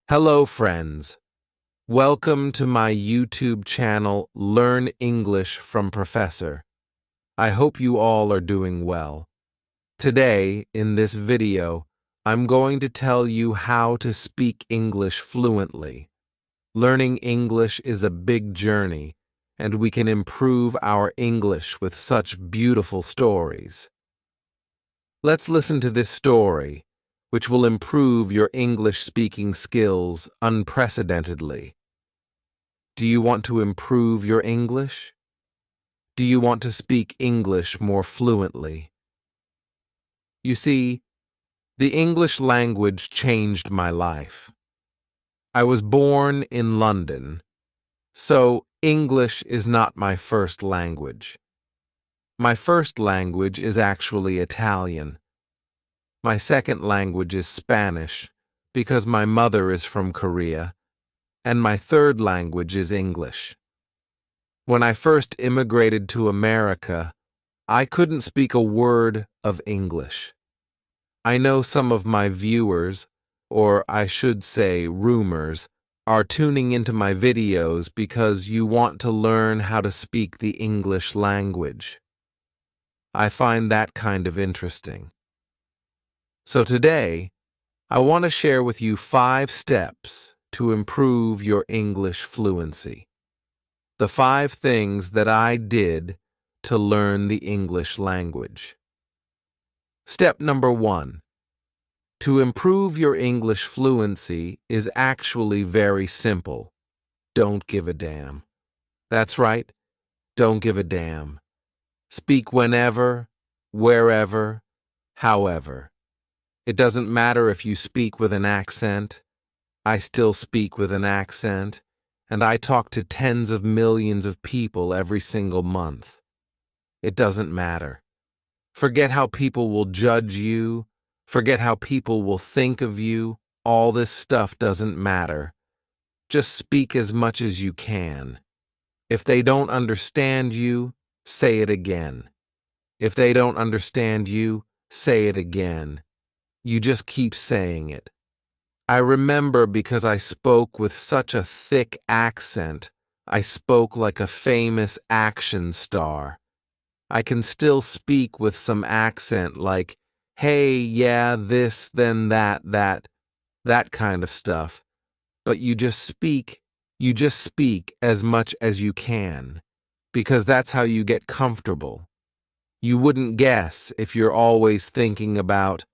Hello, friends. Welcome to my YouTube channel, Learn English from Professor. I hope you all are doing well. Today, in this video, I'm going to tell you how to speak English fluently. Learning English is a big journey, and we can improve our English with such beautiful stories. Let's listen to this story, which will improve your English speaking skills unprecedentedly. Do you want to improve your English? Do you want to speak English more fluently? You see, the English language changed my life. I was born in London, so English is not my first language. My first language is actually Italian. My second language is Spanish, because my mother is from Korea, and my third language is English. When I first immigrated to America, I couldn't speak a word of English. I know some of my viewers, or I should say roomers, are tuning into my videos because you want to learn how to speak the English language. I find that kind of interesting. So today, I want to share with you 5 steps to improve your English fluency. The 5 things that I did to learn the English language. Step number 1. To improve your English fluency is actually very simple. Don't give a damn. That's right. Don't give a damn. Speak whenever, wherever, however. It doesn't matter if you speak with an accent. I still speak with an accent, and I talk to tens of millions of people every single month. It doesn't matter. Forget how people will judge you. Forget how people will think of you. All this stuff doesn't matter. Just speak as much as you can. If they don't understand you, say it again. If they don't understand you, say it again. You just keep saying it. I remember because I spoke with such a thick accent, I spoke like a famous action star. I can still speak with some accent like, hey, yeah, this, then that kind of stuff. But you just speak as much as you can, because that's how you get comfortable. You wouldn't guess if you're always thinking about,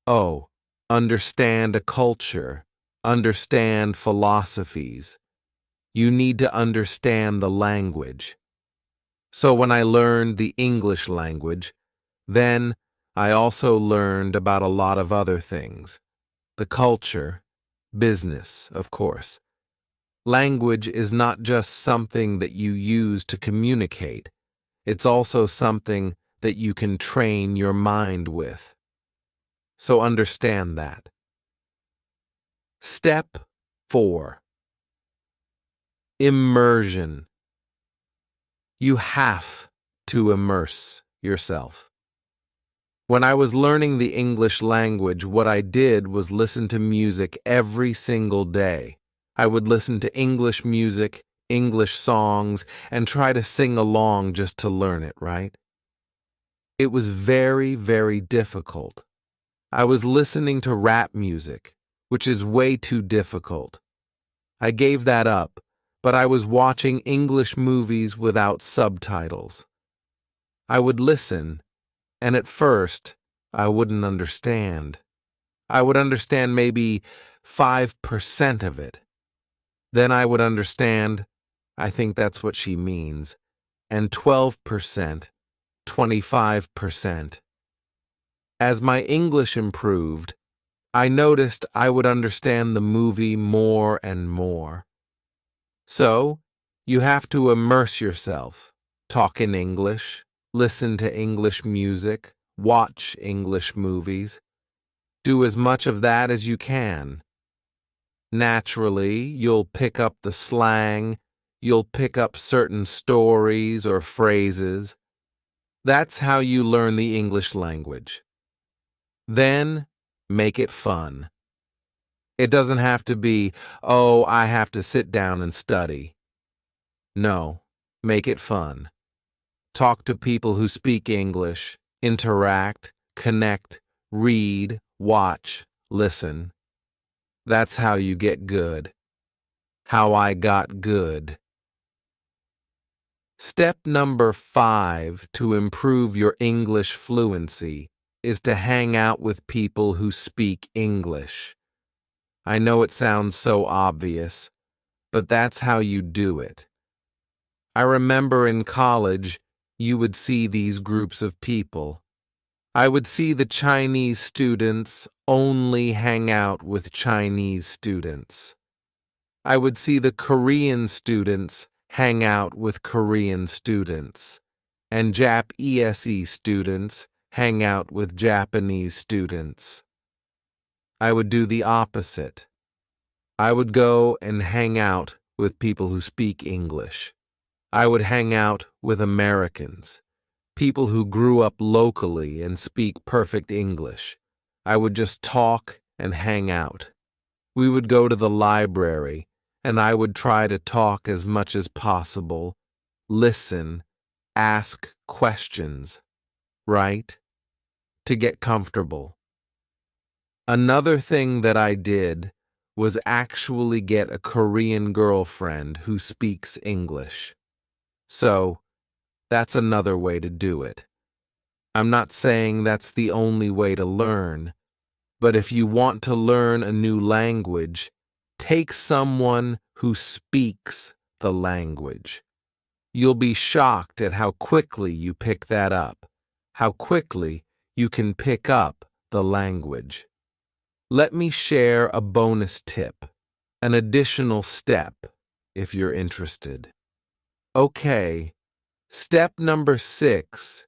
oh, understand a culture, understand philosophies. You need to understand the language. So when I learned the English language, then I also learned about a lot of other things. The culture, business, of course. Language is not just something that you use to communicate. It's also something that you can train your mind with. So understand that. Step 4. Immersion. You have to immerse yourself. When I was learning the English language, what I did was listen to music every single day. I would listen to English music, English songs, and try to sing along just to learn it, right? It was very, very difficult. I was listening to rap music, which is way too difficult. I gave that up, but I was watching English movies without subtitles. I would listen, and at first, I wouldn't understand. I would understand maybe 5% of it. Then I would understand, I think that's what she means, and 12%, 25%. As my English improved, I noticed I would understand the movie more and more. So, you have to immerse yourself, talk in English, listen to English music, watch English movies. Do as much of that as you can. Naturally, you'll pick up the slang, you'll pick up certain stories or phrases. That's how you learn the English language. Then, make it fun. It doesn't have to be, oh, I have to sit down and study. No, make it fun. Talk to people who speak English, interact, connect, read, watch, listen. That's how you get good. How I got good. Step number 5 to improve your English fluency is to hang out with people who speak English. I know it sounds so obvious, but that's how you do it. I remember in college, you would see these groups of people. I would see the Chinese students only hang out with Chinese students. I would see the Korean students hang out with Korean students, and Jap-ESE students hang out with Japanese students. I would do the opposite. I would go and hang out with people who speak English. I would hang out with Americans, people who grew up locally and speak perfect English. I would just talk and hang out. We would go to the library, and I would try to talk as much as possible, listen, ask questions, right? To get comfortable. Another thing that I did was actually get a Korean girlfriend who speaks English. So, that's another way to do it. I'm not saying that's the only way to learn, but if you want to learn a new language, take someone who speaks the language. You'll be shocked at how quickly you pick that up, how quickly you can pick up the language. Let me share a bonus tip, an additional step, if you're interested. Okay, step number 6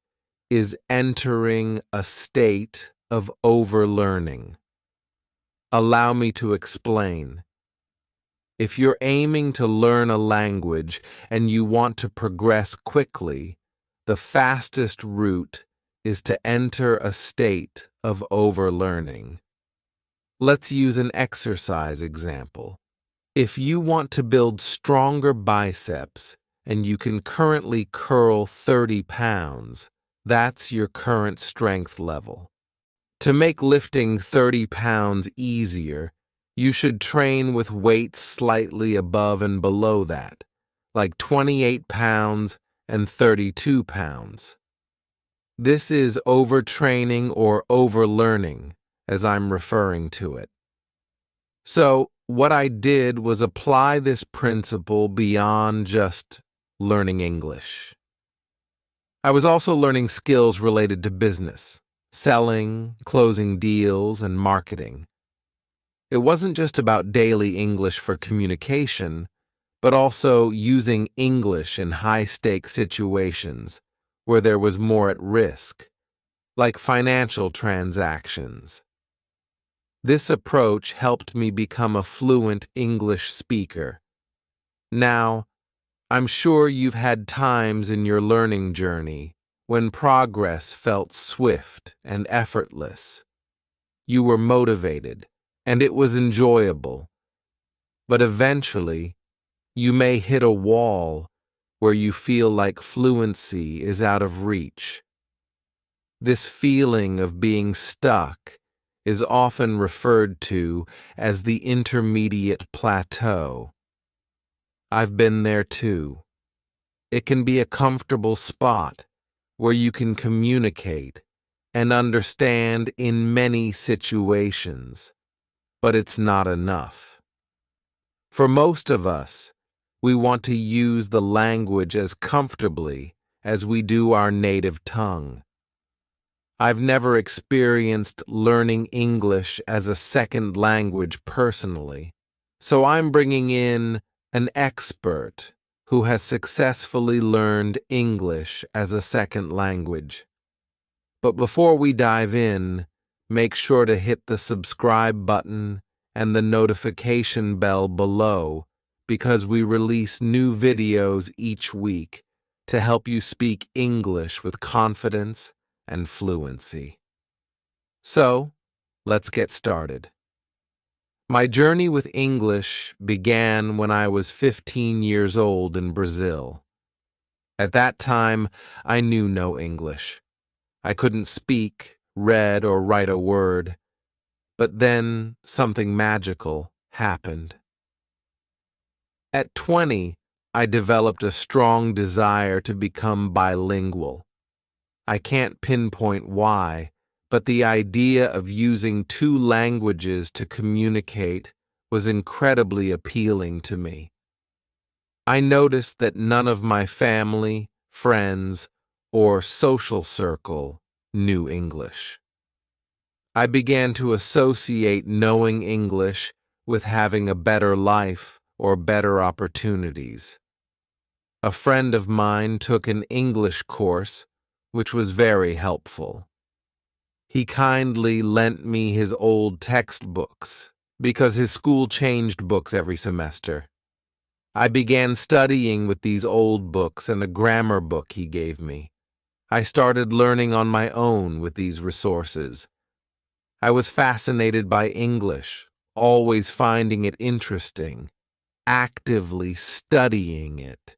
is entering a state of overlearning. Allow me to explain. If you're aiming to learn a language and you want to progress quickly, the fastest route is to enter a state of overlearning. Let's use an exercise example. If you want to build stronger biceps and you can currently curl 30 pounds, that's your current strength level. To make lifting 30 pounds easier, you should train with weights slightly above and below that, like 28 pounds and 32 pounds. This is overtraining or overlearning, as I'm referring to it. So, what I did was apply this principle beyond just learning English. I was also learning skills related to business, selling, closing deals, and marketing. It wasn't just about daily English for communication, but also using English in high-stakes situations where there was more at risk, like financial transactions. This approach helped me become a fluent English speaker. Now, I'm sure you've had times in your learning journey when progress felt swift and effortless. You were motivated, and it was enjoyable. But eventually, you may hit a wall where you feel like fluency is out of reach. This feeling of being stuck is often referred to as the intermediate plateau. I've been there too. It can be a comfortable spot where you can communicate and understand in many situations, but it's not enough. For most of us, we want to use the language as comfortably as we do our native tongue. I've never experienced learning English as a second language personally, so I'm bringing in an expert who has successfully learned English as a second language. But before we dive in, make sure to hit the subscribe button and the notification bell below because we release new videos each week to help you speak English with confidence and fluency. So, let's get started. My journey with English began when I was 15 years old in Brazil. At that time, I knew no English. I couldn't speak, read, or write a word. But then something magical happened. At 20, I developed a strong desire to become bilingual. I can't pinpoint why, but the idea of using two languages to communicate was incredibly appealing to me. I noticed that none of my family, friends, or social circle knew English. I began to associate knowing English with having a better life or better opportunities. A friend of mine took an English course, which was very helpful. He kindly lent me his old textbooks because his school changed books every semester. I began studying with these old books and a grammar book he gave me. I started learning on my own with these resources. I was fascinated by English, always finding it interesting, actively studying it.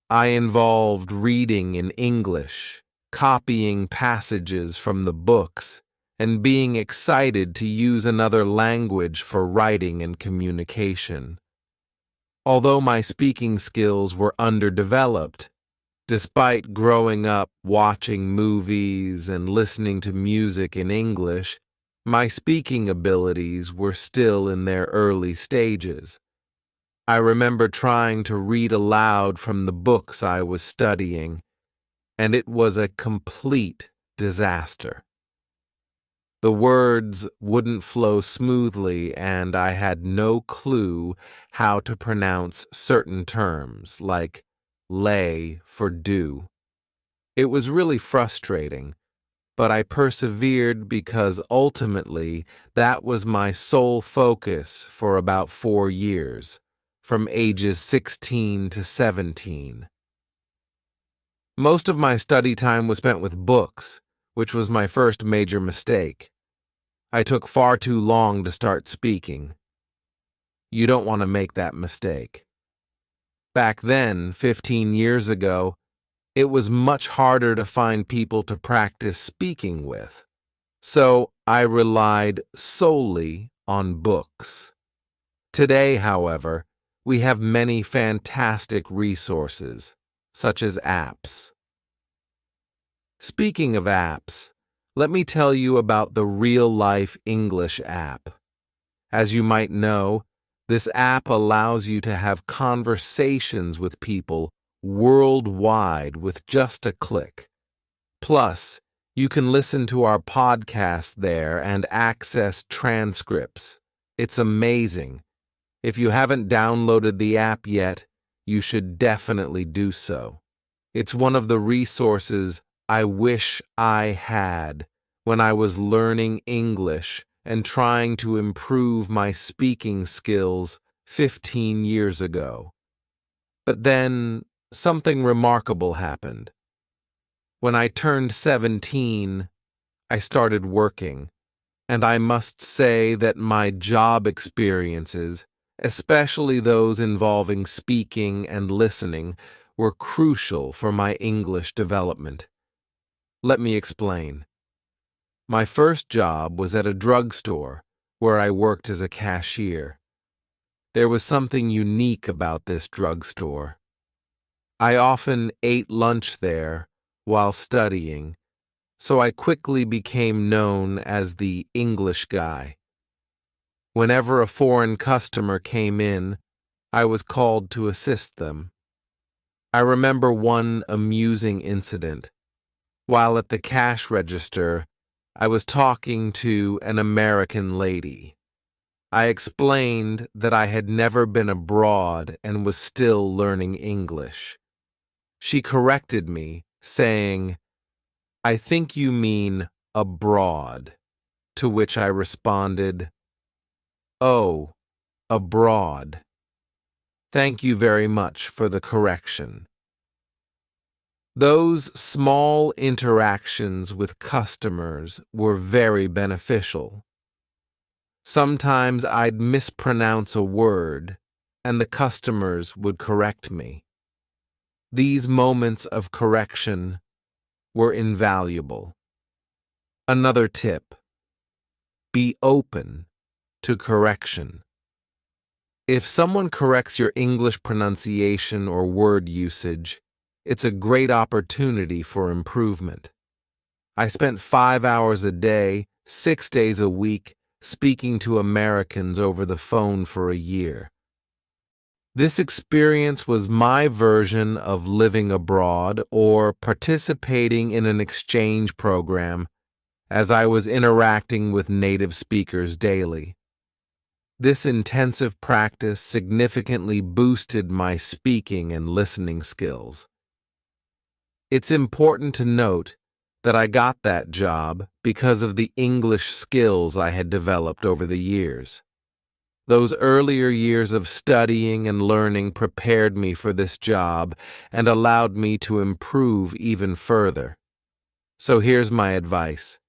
I involved reading in English, copying passages from the books, and being excited to use another language for writing and communication. Although my speaking skills were underdeveloped, despite growing up watching movies and listening to music in English, my speaking abilities were still in their early stages. I remember trying to read aloud from the books I was studying, and it was a complete disaster. The words wouldn't flow smoothly, and I had no clue how to pronounce certain terms, like lay for do. It was really frustrating, but I persevered because ultimately that was my sole focus for about 4 years, from ages 16 to 17. Most of my study time was spent with books, which was my first major mistake. I took far too long to start speaking. You don't want to make that mistake. Back then, 15 years ago, it was much harder to find people to practice speaking with, so I relied solely on books. Today, however, we have many fantastic resources, such as apps. Speaking of apps, let me tell you about the Real Life English app. As you might know, this app allows you to have conversations with people worldwide with just a click. Plus, you can listen to our podcast there and access transcripts. It's amazing. If you haven't downloaded the app yet, you should definitely do so. It's one of the resources I wish I had when I was learning English and trying to improve my speaking skills 15 years ago. But then something remarkable happened. When I turned 17, I started working, and I must say that my job experiences, especially those involving speaking and listening, were crucial for my English development. Let me explain. My first job was at a drugstore where I worked as a cashier. There was something unique about this drugstore. I often ate lunch there while studying, so I quickly became known as the English guy. Whenever a foreign customer came in, I was called to assist them. I remember one amusing incident. While at the cash register, I was talking to an American lady. I explained that I had never been abroad and was still learning English. She corrected me, saying, "I think you mean abroad," to which I responded, "Oh, abroad. Thank you very much for the correction." Those small interactions with customers were very beneficial. Sometimes I'd mispronounce a word, and the customers would correct me. These moments of correction were invaluable. Another tip: be open to correction. If someone corrects your English pronunciation or word usage, it's a great opportunity for improvement. I spent 5 hours a day, 6 days a week, speaking to Americans over the phone for a year. This experience was my version of living abroad or participating in an exchange program, as I was interacting with native speakers daily. This intensive practice significantly boosted my speaking and listening skills. It's important to note that I got that job because of the English skills I had developed over the years. Those earlier years of studying and learning prepared me for this job and allowed me to improve even further. So here's my advice.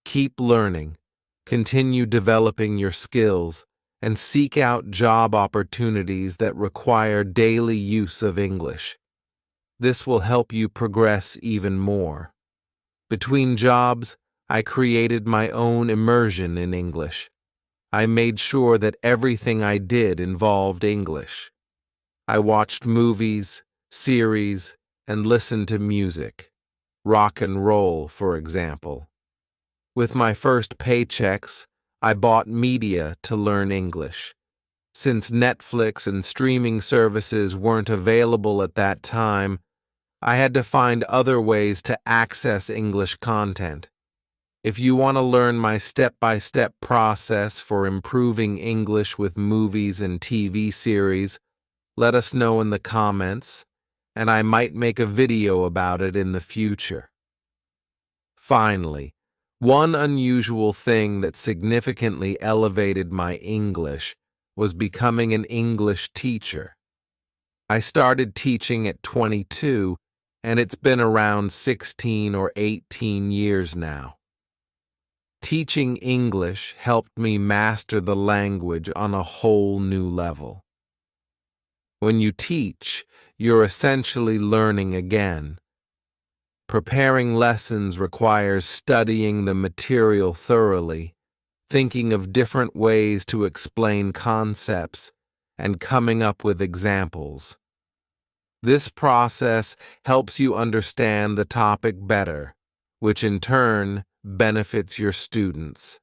Keep learning, continue developing your skills, and seek out job opportunities that require daily use of English. This will help you progress even more. Between jobs, I created my own immersion in English. I made sure that everything I did involved English. I watched movies, series, and listened to music. Rock and roll, for example. With my first paychecks, I bought media to learn English. Since Netflix and streaming services weren't available at that time, I had to find other ways to access English content. If you want to learn my step-by-step process for improving English with movies and TV series, let us know in the comments, and I might make a video about it in the future. Finally, one unusual thing that significantly elevated my English was becoming an English teacher. I started teaching at 22, and it's been around 16 or 18 years now. Teaching English helped me master the language on a whole new level. When you teach, you're essentially learning again. Preparing lessons requires studying the material thoroughly, thinking of different ways to explain concepts, and coming up with examples. This process helps you understand the topic better, which in turn benefits your students.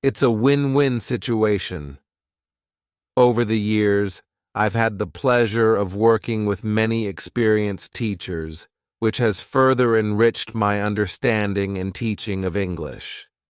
It's a win-win situation. Over the years, I've had the pleasure of working with many experienced teachers, which has further enriched my understanding and teaching of English.